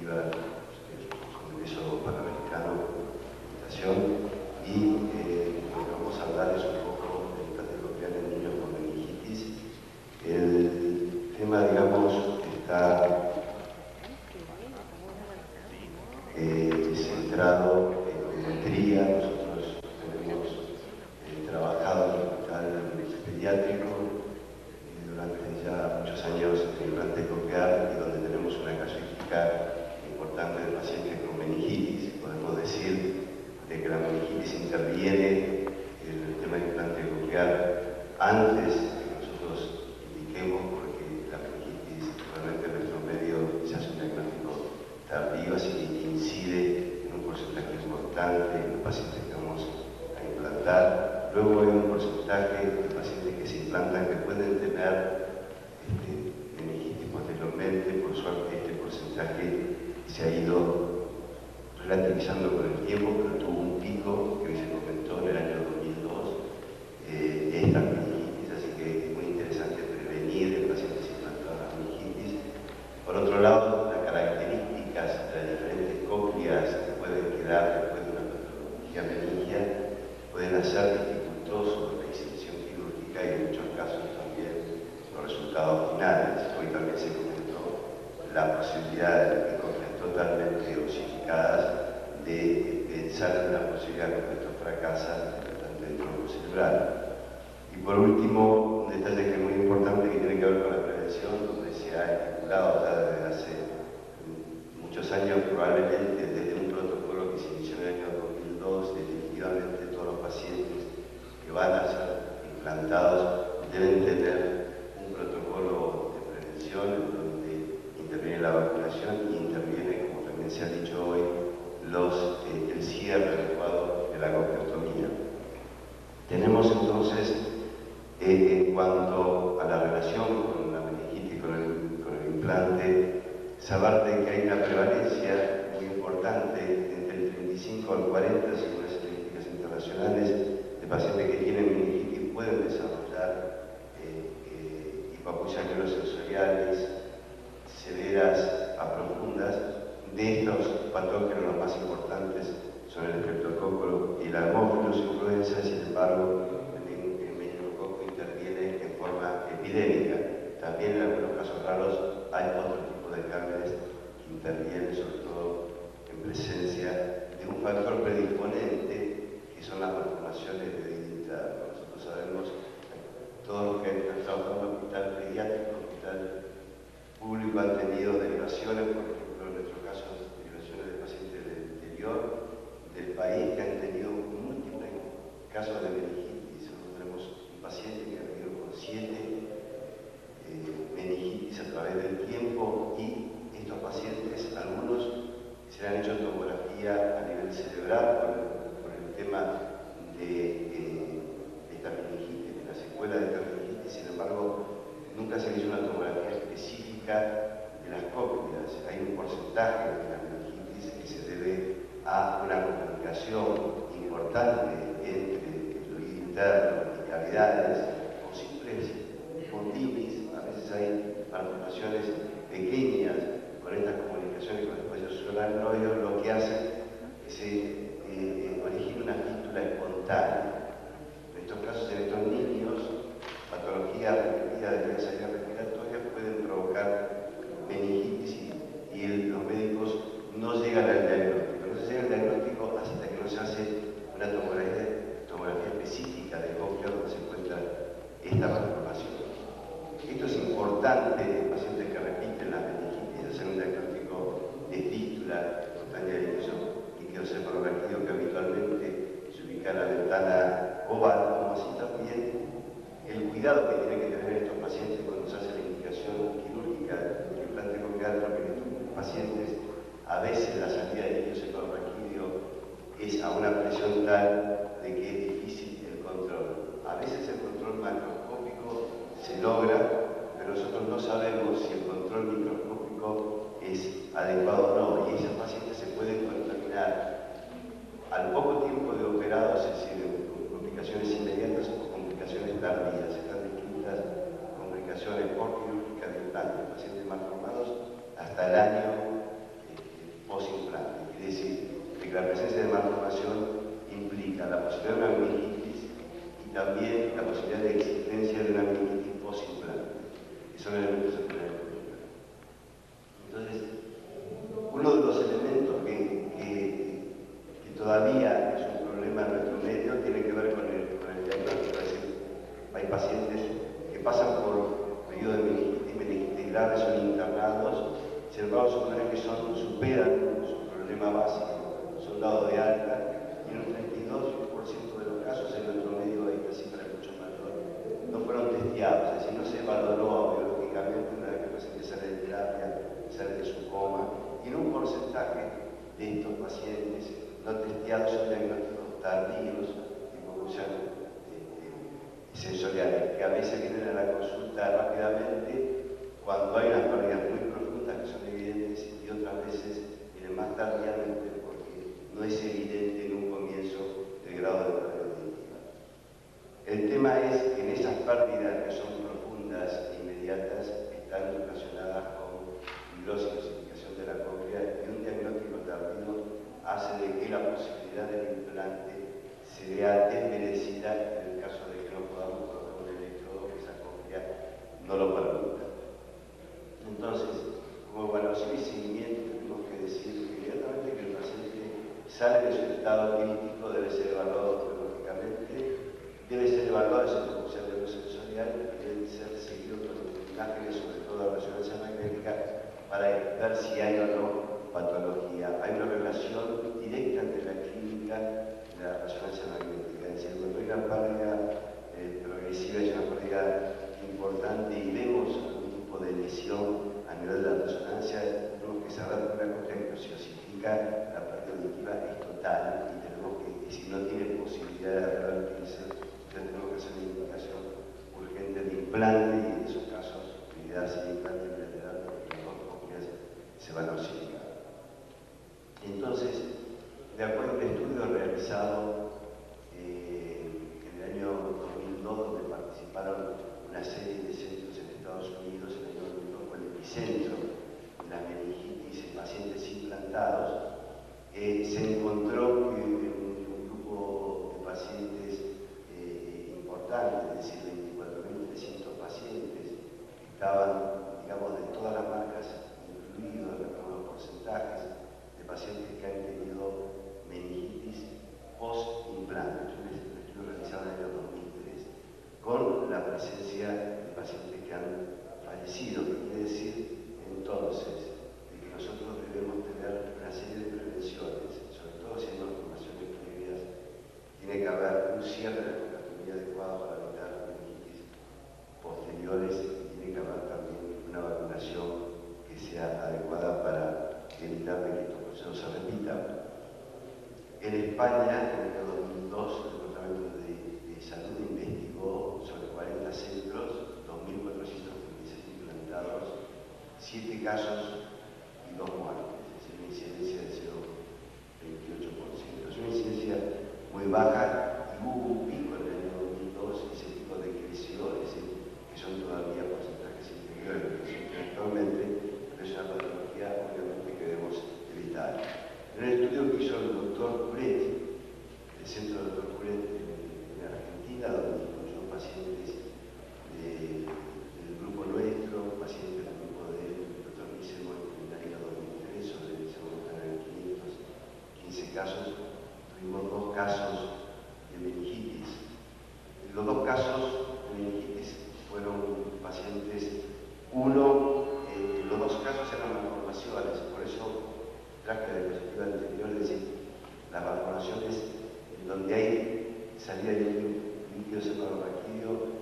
reciba el Congreso Panamericano de Educación y lo que vamos a hablar es un poco del implante coclear en niños con meningitis. El tema, digamos, está centrado en pediatría. Nosotros tenemos trabajado en el hospital pediátrico durante ya muchos años en el implante coclear, y donde tenemos una casuística importante de pacientes con meningitis. Podemos decir de que la meningitis interviene en el tema del implante coclear antes de que nosotros indiquemos, porque la meningitis realmente en nuestro medio se hace un diagnóstico tardío, así que incide en un porcentaje importante en los pacientes que vamos a implantar. Luego hay un porcentaje de pacientes que se implantan que pueden tener meningitis posteriormente. Por suerte este porcentaje se ha ido relativizando con el tiempo, pero tuvo un pico que se comentó en el año 2002 de esta meningitis, así que es muy interesante prevenir en pacientes implantados la meningitis. Por otro lado, las características de las diferentes cócleas que pueden quedar después de una patología meningia pueden hacer dificultoso la disección quirúrgica y en muchos casos también los resultados finales. Hoy también se comentó la posibilidad de cócleas totalmente osificadas, de pensar en la posibilidad de que esto fracasa del tronco cerebral. Y por último, un detalle que es muy importante, que tiene que ver con la prevención, donde se ha estipulado ya desde hace muchos años, probablemente desde un protocolo que se inició en el año 2002, definitivamente todos los pacientes que van a ser implantados deben tener un protocolo de prevención en donde interviene la vacunación y interviene, como también se ha dicho hoy, el cierre adecuado de la cocleotomía. Tenemos entonces, en cuanto a la relación con la meningitis, con el implante, saber de que hay una prevalencia muy importante, entre el 35 al 40, según las estadísticas internacionales, de pacientes que tienen meningitis pueden desarrollar hipoacusias neurosensoriales severas a profundas. De estos patógenos, los más importantes son el estreptococo y la Haemophilus influenza. Sin embargo, el meningococo interviene en forma epidémica. También en algunos casos raros hay otro tipo de gérmenes que intervienen, sobre todo en presencia de un factor predisponente, que son las malformaciones de oído interno. Nosotros sabemos, todos los que han trabajado en el hospital pediátrico, hospital público, han tenido derivaciones, por ejemplo, en nuestro caso, derivaciones de pacientes del interior del país que han tenido múltiples casos de meningitis. Nosotros tenemos un paciente que ha vivido con 7 meningitis a través del tiempo, y estos pacientes, algunos se le han hecho tomografía a nivel cerebral por el tema de esta meningitis, de la secuela de esta meningitis. Sin embargo, nunca se le hizo una tomografía específica de las cócleas. Hay un porcentaje de la meningitis que se debe a una comunicación importante entre el oído interno y cavidades, o simples conditis. A veces hay malformaciones pequeñas con estas comunicaciones con el cuello solanoideo, lo que hace que se origine una fístula espontánea. En estos casos, en estos niños, patologías repetidas de vías aéreas respiratorias pueden provocar meningitis y los médicos no llegan al diagnóstico. No se llega al diagnóstico hasta que no se hace una tomografía específica de cóclea donde se encuentra esta malformación. Esto es importante en pacientes que repiten la meningitis, hacer un diagnóstico de fístula espontánea de líquido cefalorraquídeo, que habitualmente se ubica en la ventana oval, como así también el cuidado que tiene que tener estos pacientes cuando se hace la indicación quirúrgica del implante coclear, porque en estos pacientes a veces la salida del líquido cefalorraquídeo es a una presión tal de que es difícil el control. A veces el control macroscópico se logra, pero nosotros no sabemos si el control microscópico es adecuado o no, y esos pacientes se pueden contaminar al poco tiempo de operados, es decir, con complicaciones inmediatas o complicaciones tardías. Están distintas complicaciones por quirúrgica de implante. Pacientes malformados hasta el año decir, que la presencia de malformación implica la posibilidad de una meningitis y también la posibilidad de existencia de una meningitis post-implante, que son elementos a tener en cuenta. Entonces, uno de los elementos que todavía es un problema en nuestro medio tiene que ver con el diagnóstico. Es decir, hay pacientes que pasan por periodo de meningitis grave, son internados, sin embargo supone que superan su problema básico, son dados de alta, y en un 32% de los casos en nuestro medio, esta cifra es mucho mayor, no fueron testeados, es decir, no se valoró biológicamente una vez que el paciente sale de terapia, sale de su coma, y en un porcentaje de estos pacientes no testeados son diagnósticos tardíos de confusión sensoriales, que a veces vienen a la consulta rápidamente cuando hay unas pérdidas muy profundas que son evidentes y otras veces vienen más tardíamente porque no es evidente en un comienzo el grado de pérdida auditiva. El tema es que en esas pérdidas que son profundas e inmediatas están relacionadas con fibrosis y osificación de la cóclea, y un diagnóstico tardío hace de que la posibilidad del implante se vea desmerecida en el caso de que no podamos colocar un electrodo que esa cóclea no lo permita. Entonces, como evaluación y seguimiento, tenemos que decir inmediatamente que el paciente sale de su estado crítico, debe ser evaluado biológicamente, debe ser evaluado desde el punto de vista sensorial y debe ser seguido con imágenes, sobre todo de resonancia magnética, para ver si hay o no patología. Hay una relación directa entre la clínica y la resonancia magnética. Es decir, cuando hay una pérdida progresiva, hay una pérdida importante y vemos algún tipo de lesión a nivel de la resonancia, tenemos que saber que una cóclea que se osifica, la pérdida auditiva es total y tenemos que, si no tiene posibilidad de revertirse, entonces tenemos que hacer una indicación urgente de implante y en esos casos, prioridad de implante bilateral porque las dos cócleas se van a osificar. Entonces, de acuerdo a un estudio realizado en el año 2002, donde participaron una serie de centros en Estados Unidos, en el año 2002 fue el epicentro de la meningitis en pacientes implantados, se encontró que en un grupo de pacientes importante, es decir, 24.300 pacientes, estaban, digamos, de todas las marcas incluidos en los porcentajes de pacientes que han tenido meningitis post-implante. Un estudio realizado en el año 2003, con la presencia de pacientes que han fallecido. Quiere decir, entonces, de que nosotros debemos tener una serie de prevenciones, sobre todo si hay malformaciones previas, tiene que haber un cierre de la anatomía adecuada para evitar meningitis posteriores y tiene que haber también una vacunación que sea adecuada para evitar que estos procesos se repitan. En España, en el año 2002, el Departamento de Salud investigó sobre 40 centros, 2.436 implantados, 7 casos y 2 muertes, es decir, una incidencia de 0,28%. Es una incidencia muy baja y hubo un pico en el año 2002, ese pico decreció, es decir, que son todavía porcentajes inferiores a lo que son actualmente, pero es una patología obviamente que debemos evitar. En el estudio que hizo el doctor Curet, el centro del doctor Curet en Argentina, donde incluyó pacientes del grupo nuestro, pacientes del grupo del doctor Nicemo en el año 2003, sobre el segundo canal 515 casos, tuvimos 2 casos de meningitis. Los 2 casos de meningitis fueron pacientes, los 2 casos eran malformaciones, por eso traje la diapositiva anterior, es decir, las malformaciones en donde hay salida de líquido cefalorraquídeo,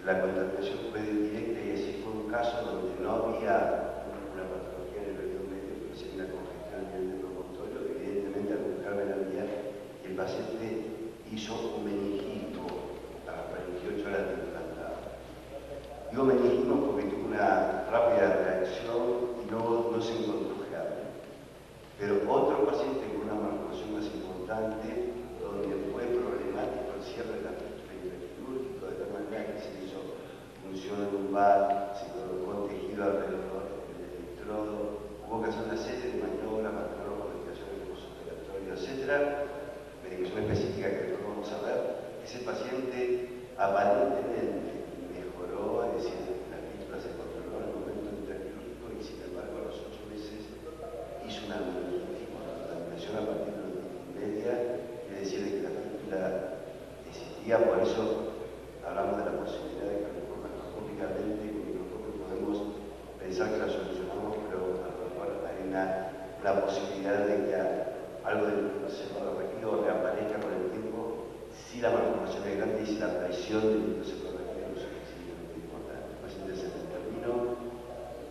la contaminación fue directa y así fue un caso donde no había una patología en el oído medio, pero sí una congestión a nivel neuromotorio, evidentemente al buscarme la vía, el paciente hizo un meningismo a las 48 horas de implantado. Digo meningismo porque tuvo una rápida reacción y no se encontró germen. Pero otro paciente con una malformación más importante, donde fue problemático el cierre del aspecto intraquirúrgico, de tal manera que se hizo función lumbar, se colocó tejido alrededor del electrodo, hubo que hacer una serie de maniobras para que no una posibilidad de que algo del encefalorraquídeo reaparezca con el tiempo si la malformación es grande y si la traición del encefalorraquídeo es suficientemente importante. El paciente se terminó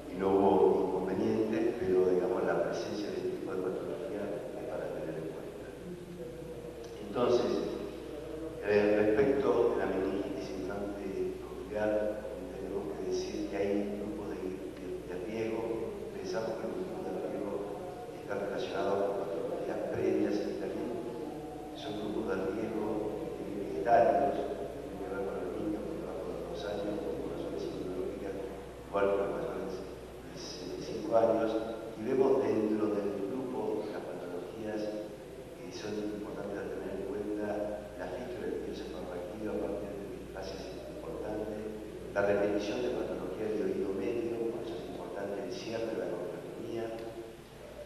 y no hubo inconvenientes, pero digamos la presencia de este tipo de patología es para tener en cuenta. Entonces, respecto a la meningitis infante coclear, tenemos que decir que hay grupos de riesgo. Pensamos que los grupos de riesgo están relacionados con patologías previas al tratamiento. Son grupos de riesgo etarios, que tienen que ver con los niños por debajo de 2 años, con razones inmunológicas, igual que los mayores de 65 años, y vemos dentro del grupo de las patologías que son importantes a tener en cuenta la fístula del encefalorraquídeo a partir de displasias importantes, la repetición de patologías de oído medio, por eso es importante el cierre de la cocleotomía.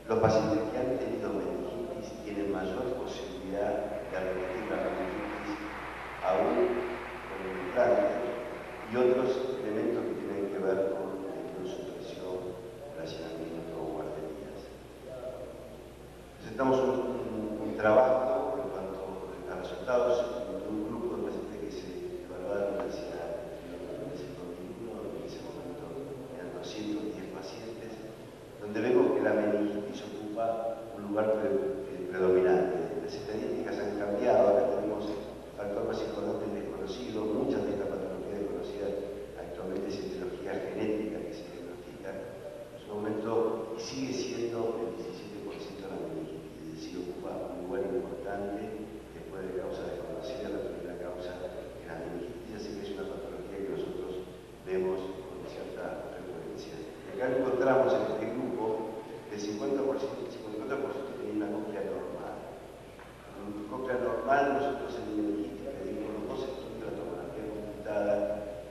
Los pacientes que han tenido meningitis tienen mayor posibilidad de repetir la meningitis aún con el implante, y otros elementos que tienen que ver con inmunosupresión, relacionamiento o guarderías. Presentamos un trabajo en cuanto a resultados de un grupo de pacientes que se evaluaron en la universidad en el 2001, en ese momento eran 210 pacientes, donde vemos que la meningitis ocupa un lugar predominante. Las estadísticas han cambiado, acá tenemos factor más importante desconocido, muchas de estas patologías desconocidas actualmente es etiología genética que se diagnostica en su momento y sigue siendo el 17% de la meningitis, es decir, ocupa un lugar importante después de causas desconocidas. La primera causa es la meningitis, así que es una patología que nosotros vemos con cierta frecuencia. Acá encontramos en este grupo que el 50% tenía una cóclea normal. En cóclea normal, nosotros en meningitis pedimos los 2 estudios de la tomografía computada,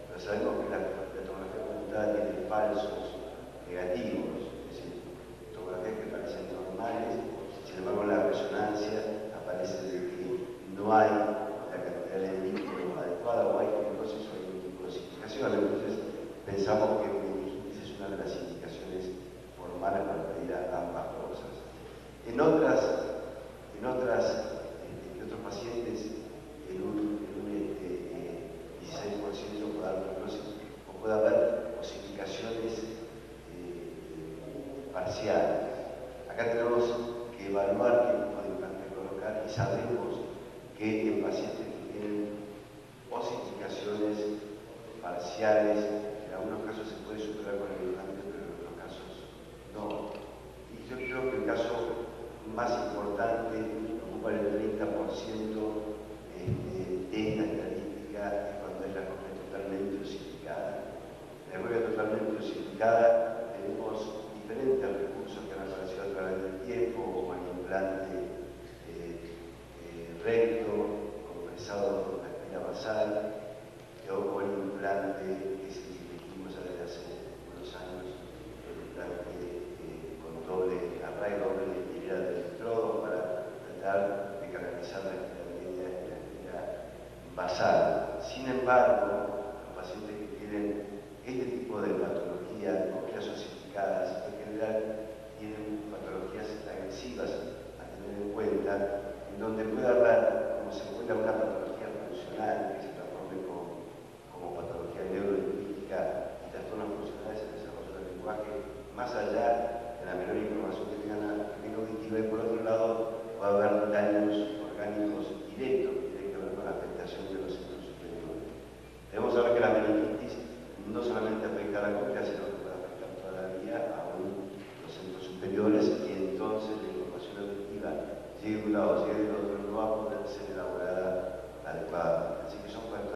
pero sabemos que la tomografía computada tiene falsos negativos, es decir, tomografías que parecen normales, sin embargo en la resonancia aparece de que no hay la cantidad de líquido adecuada o hay fibrosis o algún tipo de significación. Entonces pensamos que meningitis es una de las indicaciones formales para pedir ambas cosas. En otros pacientes, en un 16% puede haber fibrosis o puede haber osificaciones parciales. Acá tenemos que evaluar qué tipo de implante colocar y sabemos que en pacientes que tienen osificaciones parciales, en algunos casos se puede superar con el implante, pero en otros casos no. Y yo creo que el caso más importante, ocupa el 30% de esta estadística, es cuando es la cóclea totalmente osificada. La cóclea totalmente osificada tenemos diferentes recursos que han aparecido a través del tiempo, como el implante recto, compresado de la espina basal, o el implante que es el que dijimos desde hace unos años, el implante con doble arraigo, doble hilera de electrodo para tratar de canalizar la espina media y la espina basal. Sin embargo, los pacientes que tienen este tipo de patología, cócleas osificadas, en general tienen patologías agresivas a tener en cuenta, en donde puede haber, como se encuentra una patología funcional que se transforme como patología neurolingüística y trastornos funcionales en el desarrollo del lenguaje, más allá de la menor información que tengan a nivel auditivo, y por otro lado va a haber daños orgánicos directos que tienen que ver con la afectación de los centros superiores. Debemos saber que la meningitis no solamente afecta a la cóclea, sino que puede afectar toda la vía, aún los centros superiores, y entonces la información auditiva llega de un lado